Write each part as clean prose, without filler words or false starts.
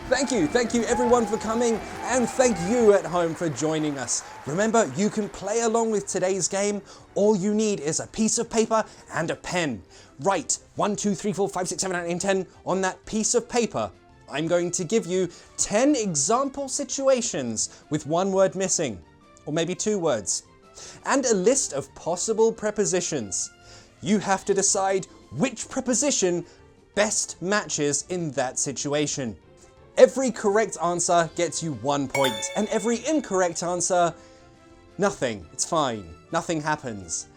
Thank you everyone for coming, and thank you at home for joining us. Remember, you can play along with today's game. All you need is a piece of paper and a pen. Write 1, 2, 3, 4, 5, 6, 7, 8, 9, 10 on that piece of paper. I'm going to give you 10 example situations with one word missing, or maybe 2 words, and a list of possible prepositions. You have to decide which preposition best matches in that situation. Every correct answer gets you 1 point, and every incorrect answer, nothing. It's fine. Nothing happens.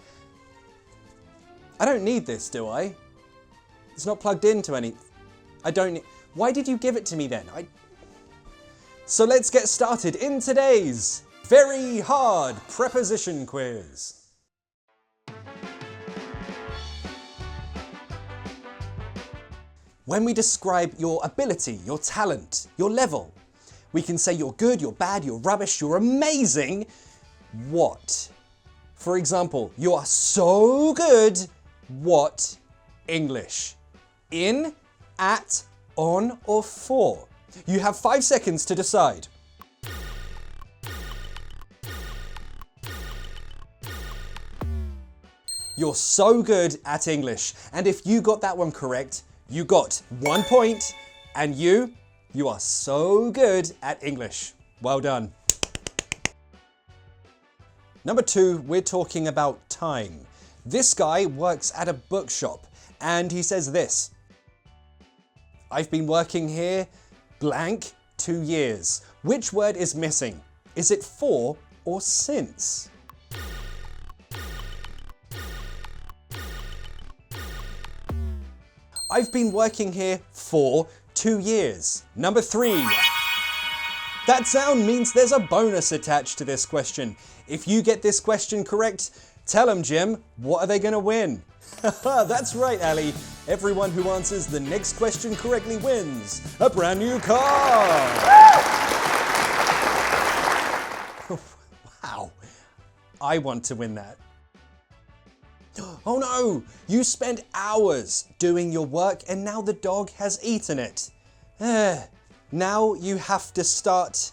I don't need this, do I? It's not plugged into any... I don't need... Why did you give it to me then? So let's get started in today's very hard preposition quiz. When we describe your ability, your talent, your level, we can say you're good, you're bad, you're rubbish, you're amazing. What? For example, you are so good. What? English. In, at, on, or for. You have 5 seconds to decide. You're so good at English. And if you got that one correct, you got 1 point, and you are so good at English. Well done. Number 2, we're talking about time. This guy works at a bookshop, and he says this. I've been working here, blank, 2 years. Which word is missing? Is it for or since? I've been working here for 2 years. Number 3. That sound means there's a bonus attached to this question. If you get this question correct, tell them, Jim, what are they going to win? That's right, Ali. Everyone who answers the next question correctly wins a brand new car. Wow. I want to win that. Oh no! You spent hours doing your work and now the dog has eaten it. Now you have to start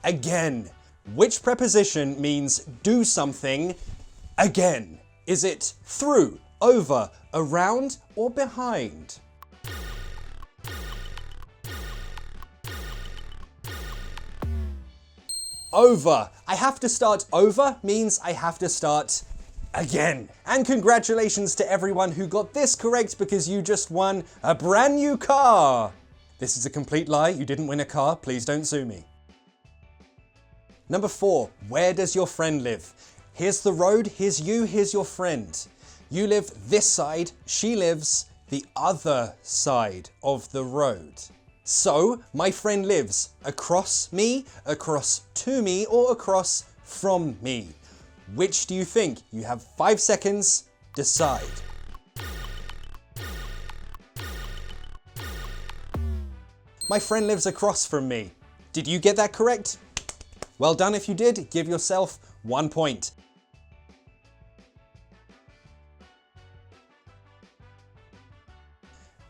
again. Which preposition means do something again? Is it through, over, around, or behind? Over. I have to start over means I have to start again. And congratulations to everyone who got this correct because you just won a brand new car. This is a complete lie. You didn't win a car. Please don't sue me. Number 4, where does your friend live? Here's the road, here's you, here's your friend. You live this side, she lives the other side of the road. So, my friend lives across me, across to me, or across from me. Which do you think? You have 5 seconds. Decide. My friend lives across from me. Did you get that correct? Well done if you did. Give yourself 1 point.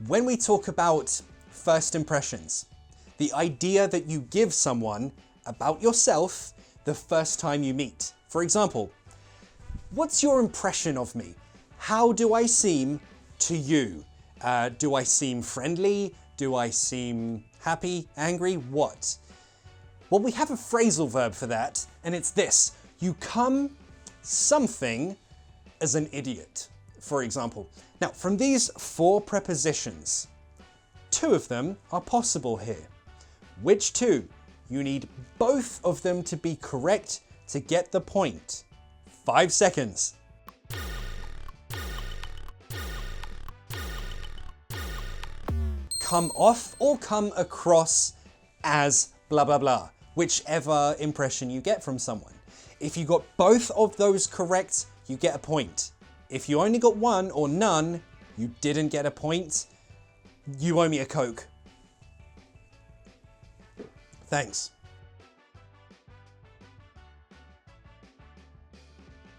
When we talk about first impressions, the idea that you give someone about yourself the first time you meet. For example, what's your impression of me? How do I seem to you? Do I seem friendly? Do I seem happy, angry? What? Well, we have a phrasal verb for that, and it's this. You come something as an idiot, for example. Now, from these 4 prepositions, 2 of them are possible here. Which 2? You need both of them to be correct to get the point. 5 seconds. Come off or come across as blah blah blah, whichever impression you get from someone. If you got both of those correct, you get a point. If you only got 1 or none, you didn't get a point. You owe me a Coke. Thanks.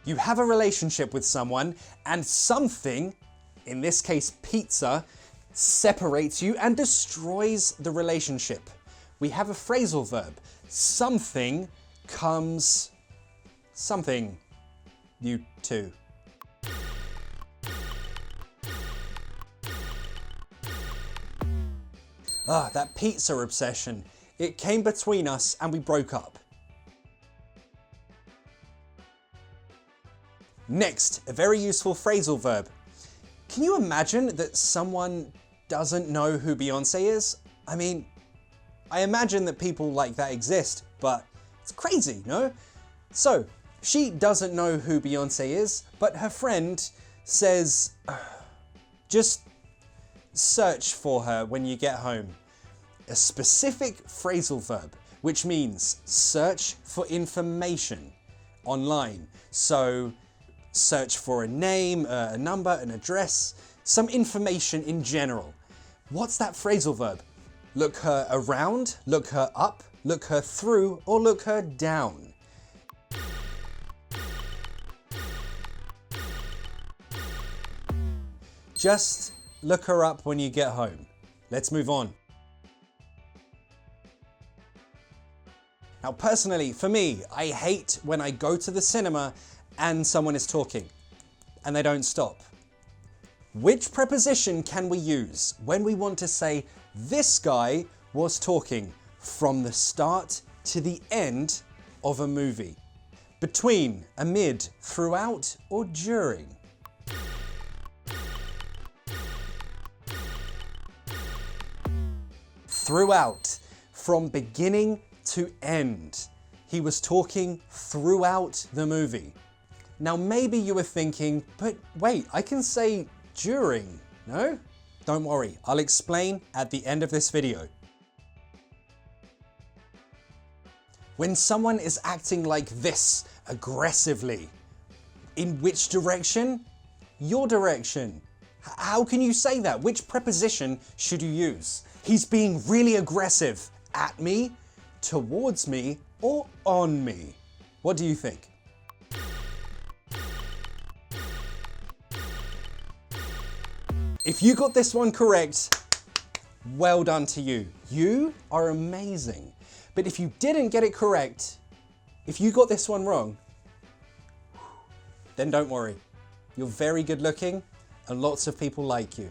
You have a relationship with someone and something, in this case pizza, separates you and destroys the relationship. we have a phrasal verb. Something comes something you two. That pizza obsession. It came between us and we broke up. Next, a very useful phrasal verb. Can you imagine that someone doesn't know who Beyoncé is? I mean, I imagine that people like that exist, but it's crazy, no? So, she doesn't know who Beyoncé is, but her friend says, just search for her when you get home. A specific phrasal verb, which means search for information online. So, search for a name, a number, an address, some information in general. What's that phrasal verb? Look her around, look her up, look her through, or look her down. Just look her up when you get home. Let's move on. Now, personally, for me, I hate when I go to the cinema and someone is talking and they don't stop. Which preposition can we use when we want to say this guy was talking from the start to the end of a movie? Between, amid, throughout, or during? Throughout, from beginning to end. He was talking throughout the movie. Now maybe you were thinking, but wait, I can say during, no? Don't worry, I'll explain at the end of this video. When someone is acting like this, aggressively, in which direction? Your direction. How can you say that? Which preposition should you use? He's being really aggressive at me, towards me, or on me? What do you think? If you got this one correct, well done to you. You are amazing. But if you didn't get it correct, if you got this one wrong, then don't worry. You're very good looking and lots of people like you.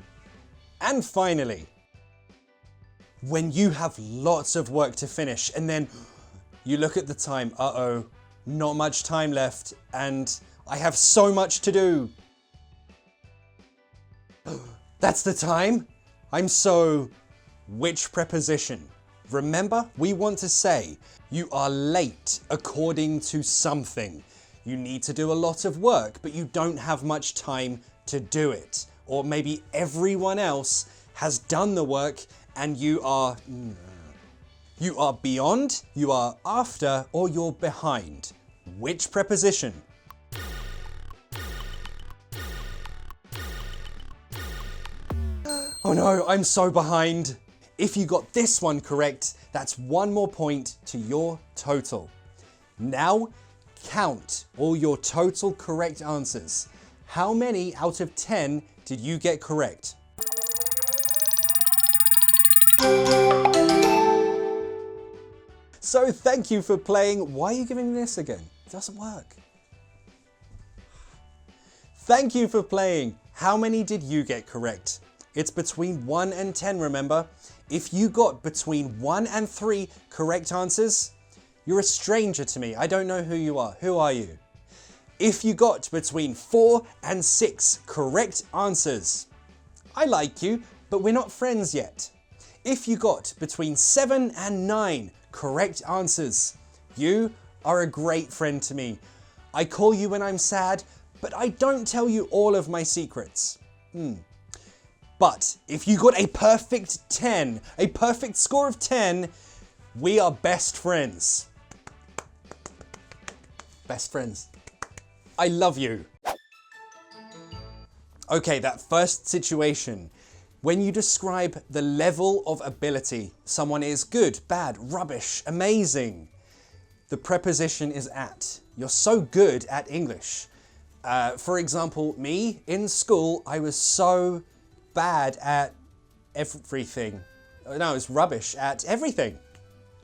And finally, when you have lots of work to finish and then you look at the time, uh-oh, not much time left and I have so much to do. That's the time. Which preposition? Remember, we want to say you are late according to something. You need to do a lot of work, but you don't have much time to do it. Or maybe everyone else has done the work and you are beyond, you are after, or you're behind. Which preposition? Oh no, I'm so behind. If you got this one correct, that's one more point to your total. Now, count all your total correct answers. How many out of 10 did you get correct? So thank you for playing. Why are you giving me this again? It doesn't work. Thank you for playing. How many did you get correct? It's between 1 and 10, remember? If you got between 1 and 3 correct answers, you're a stranger to me. I don't know who you are. Who are you? If you got between 4 and 6 correct answers, I like you, but we're not friends yet. If you got between 7 and 9 correct answers, you are a great friend to me. I call you when I'm sad, but I don't tell you all of my secrets. But if you got a perfect 10, a perfect score of 10, we are best friends. Best friends. I love you. Okay, that first situation. When you describe the level of ability, someone is good, bad, rubbish, amazing. The preposition is at. You're so good at English. For example, me, in school, I was so bad at everything. No, I was rubbish at everything.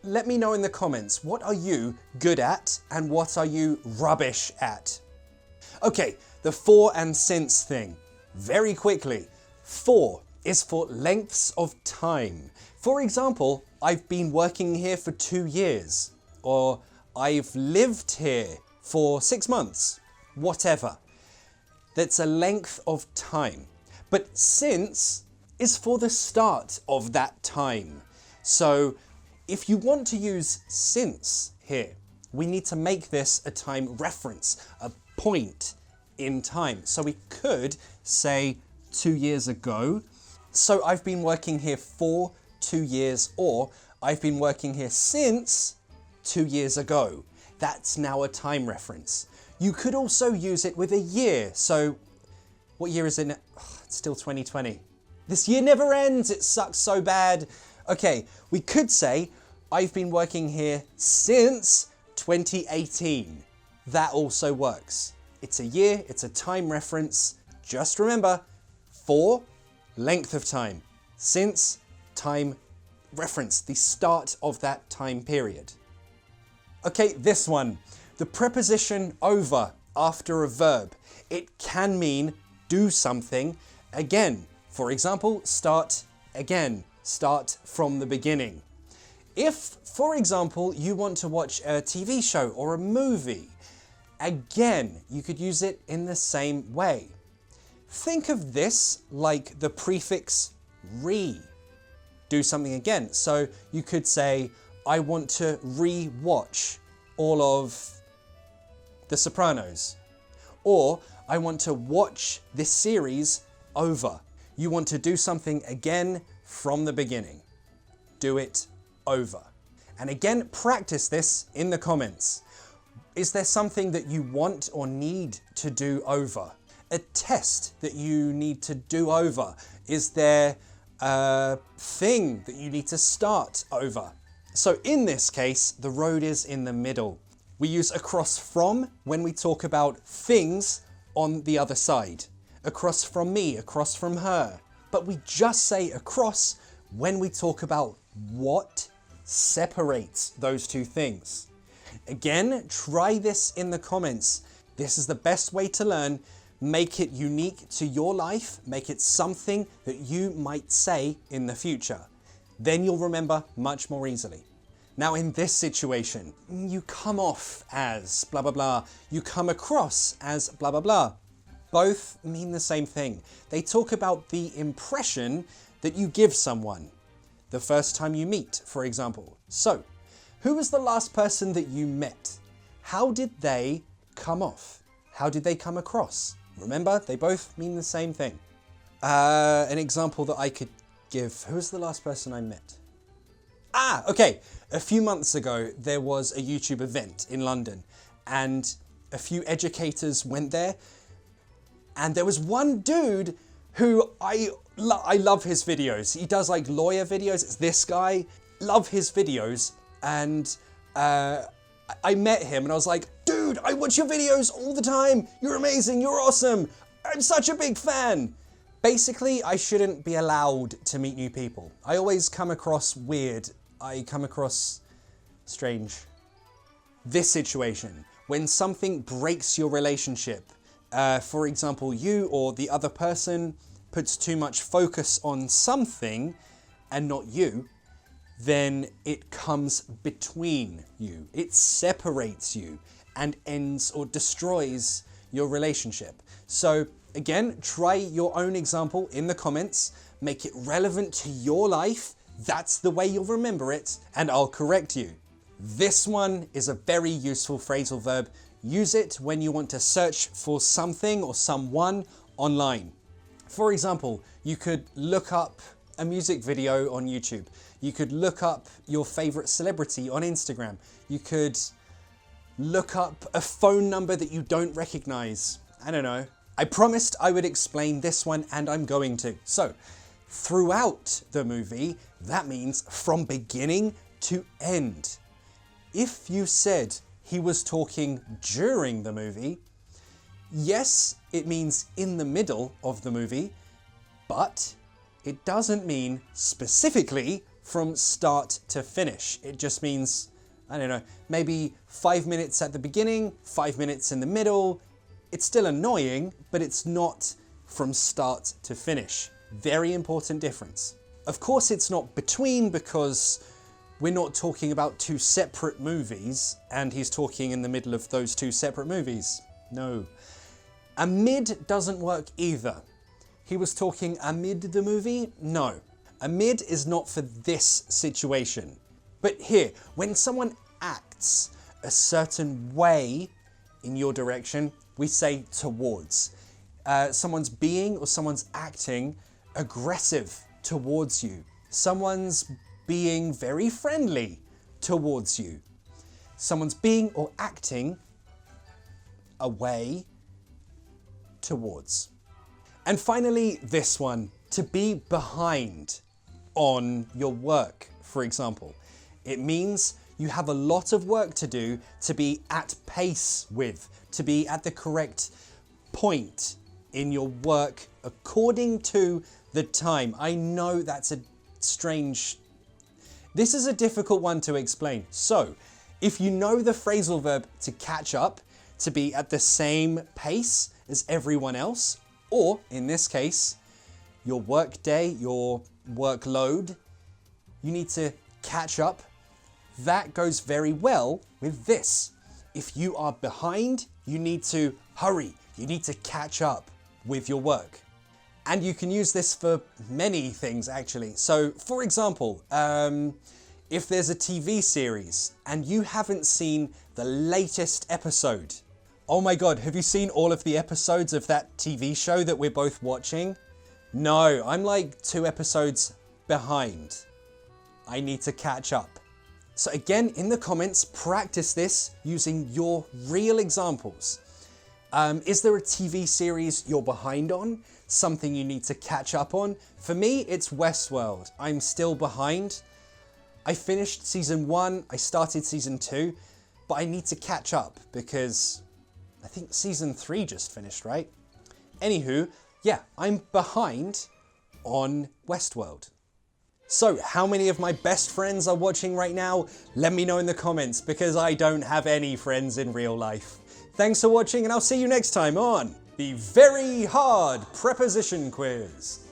let me know in the comments, what are you good at and what are you rubbish at? Okay, the for and since thing. Very quickly, for is for lengths of time. For example, I've been working here for 2 years, or I've lived here for 6 months, whatever. That's a length of time. But since is for the start of that time. So if you want to use since here, we need to make this a time reference, a point in time. So we could say 2 years ago. So I've been working here for 2 years, or I've been working here since 2 years ago. That's now a time reference. You could also use it with a year. So what year is it now? Oh, it's still 2020. This year never ends. It sucks so bad. Okay, we could say I've been working here since 2018. That also works. It's a year, it's a time reference. Just remember, for, length of time. Since, time reference, the start of that time period. Okay, this one. The preposition over after a verb. It can mean do something again. For example, start again. Start from the beginning. If, for example, you want to watch a TV show or a movie, again, you could use it in the same way. Think of this like the prefix re. Do something again. So you could say, I want to re-watch all of The Sopranos. Or, I want to watch this series over. You want to do something again from the beginning. Do it over. And again, practice this in the comments. Is there something that you want or need to do over? A test that you need to do over? Is there a thing that you need to start over? So in this case, the road is in the middle. We use across from when we talk about things on the other side. Across from me, across from her. But we just say across when we talk about what separates those two things. Again, try this in the comments. This is the best way to learn. Make it unique to your life. Make it something that you might say in the future. Then you'll remember much more easily. Now in this situation, you come off as blah, blah, blah. You come across as blah, blah, blah. Both mean the same thing. They talk about the impression that you give someone the first time you meet, for example. So, who was the last person that you met? How did they come off? How did they come across? Remember, they both mean the same thing. An example that I could give. Who was the last person I met? Okay. A few months ago, there was a YouTube event in London and a few educators went there. And there was one dude who I love his videos. He does like lawyer videos. It's this guy. Love his videos. And I met him and I was like, dude, I watch your videos all the time. You're amazing. You're awesome. I'm such a big fan. Basically, I shouldn't be allowed to meet new people. I always come across weird. I come across strange. This situation, when something breaks your relationship, for example, you or the other person puts too much focus on something and not you, then it comes between you. It separates you and ends or destroys your relationship. So again, try your own example in the comments, make it relevant to your life. That's the way you'll remember it, and I'll correct you. This one is a very useful phrasal verb. Use it when you want to search for something or someone online. For example, you could look up a music video on YouTube. You could look up your favorite celebrity on Instagram. You could look up a phone number that you don't recognize. I don't know. I promised I would explain this one and I'm going to. So, throughout the movie, that means from beginning to end. If you said he was talking during the movie, yes, it means in the middle of the movie, but it doesn't mean specifically from start to finish. It just means, I don't know, maybe 5 minutes at the beginning, 5 minutes in the middle. It's still annoying, but it's not from start to finish. Very important difference. Of course, it's not between, because we're not talking about two separate movies and he's talking in the middle of those two separate movies. No. Amid doesn't work either. He was talking amid the movie? No. Amid is not for this situation. But here, when someone acts a certain way in your direction, we say towards. Someone's being or someone's acting aggressive towards you. Someone's being very friendly towards you. Someone's being or acting away towards. And finally, this one, to be behind on your work, for example. It means you have a lot of work to do to be at pace with, to be at the correct point in your work according to the time. I know that's a strange... This is a difficult one to explain. So, if you know the phrasal verb to catch up, to be at the same pace as everyone else, or in this case, your work day, your workload, you need to catch up. That goes very well with this. If you are behind, you need to hurry. You need to catch up with your work. And you can use this for many things, actually. So, for example, if there's a TV series and you haven't seen the latest episode, oh my God, have you seen all of the episodes of that TV show that we're both watching? No, I'm like 2 episodes behind. I need to catch up. So again, in the comments, practice this using your real examples. Is there a TV series you're behind on? Something you need to catch up on? For me, it's Westworld. I'm still behind. I finished season 1, I started season 2, but I need to catch up because I think season 3 just finished, right? Anywho, yeah, I'm behind on Westworld. So, how many of my best friends are watching right now? Let me know in the comments, because I don't have any friends in real life. Thanks for watching, and I'll see you next time on the Very Hard Preposition Quiz.